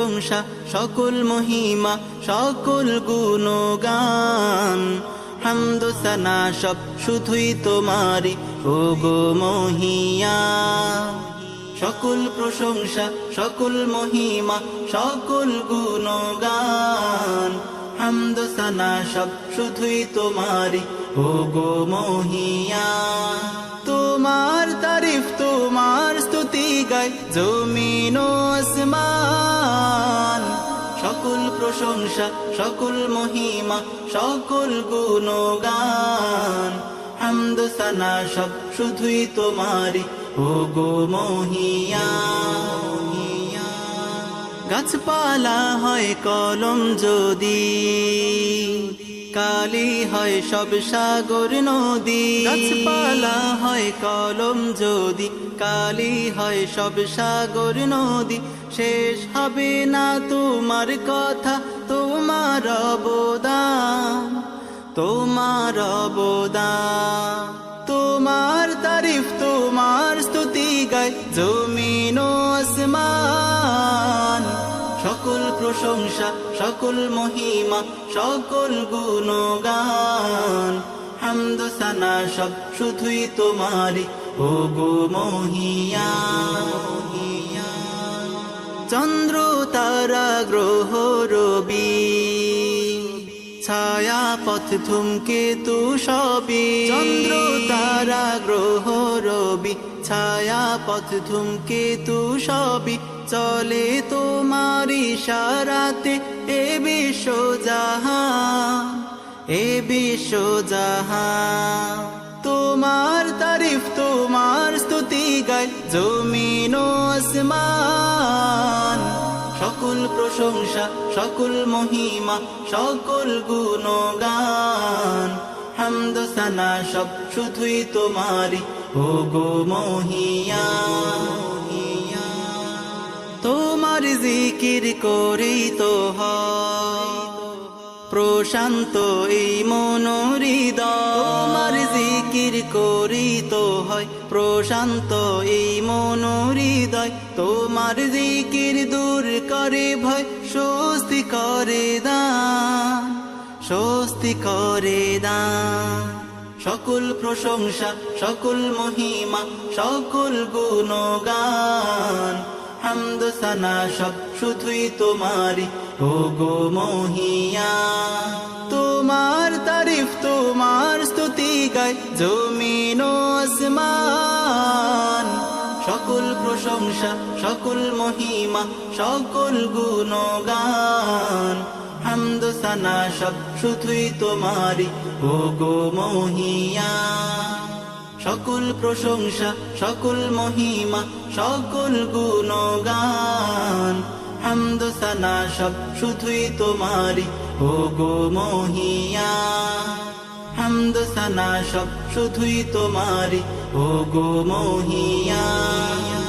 প্রশংসা সকল মহিমা সকল গুণগান হামদ সানা সব শুধুই তোমারি ও গো মহিয়ান সকল প্রশংসা সকল মহিমা সকল গুণগান হামদ সানা সব শুধুই তোমারি ও গো মহিয়ান তোমার তারিফ তোমার স্তুতি গায় জমিন ও আসমান সকল প্রশংসা সকল মহিমা সকল গুণগান হামদ সানা সব শুধুই তোমারি ও গো মহিয়ান গাছপালা হয় কলম যদি কালি হয় সব সাগর নদী গাছপালা হয় কলম যদি কালি হয় সব সাগর নদী শেষ হবে না তোমার কথা তোমার অবদান তোমার অবদান তোমার তারিফ তোমার স্তুতি গায় জমিন ও আসমান সকল প্রশংসা সকল মহিমা সকল গুণগান হামদ সানা সব শুধুই তোমারি ও গো মহিয়ান চন্দ্র তারা গ্রহ রবি ছায়া পথ ধূমকেতু সবই চন্দ্র তারা গ্রহ রবি ছায়া পথ ধূমকেতু সবই চলে তোমার ইশারাতে এ বিশ্ব জাহান এ বিশ্ব জাহান তোমার তারিফ তোমার স্তুতি গায় জমিন ও আসমান সকল প্রশংসা সকল মহিমা সকল গুণগান হামদ সানা সব শুধুই তোমারি ও গো মহিয়ান তোমার জিকির করেই তো হয় প্রশান্ত এই মন হৃদয় তোমার জিকির করেই তো হয় প্রশান্ত এই মন হৃদয় তোমার জিকির দূর করে ভয় স্বস্তি করে দান স্বস্তি করে দান সকল প্রশংসা সকল মহিমা সকল গুণগান হামদ সানা সব শুধুই তোমারি ও গো মহিয়ান তোমার তারিফ তোমার স্তুতি গায় জমিন ও আসমান সকল প্রশংসা সকল মহিমা সকল গুণগান হামদ সানা সব শুধুই তোমারি ও গো মহিয়ান সকল প্রশংসা সকল মহিমা সকল গুণগান হামদ সানা সব শুধুই তোমারি ও গো মহিয়ান হামদ সানা সব শুধুই তোমারি ও গো মহিয়ান।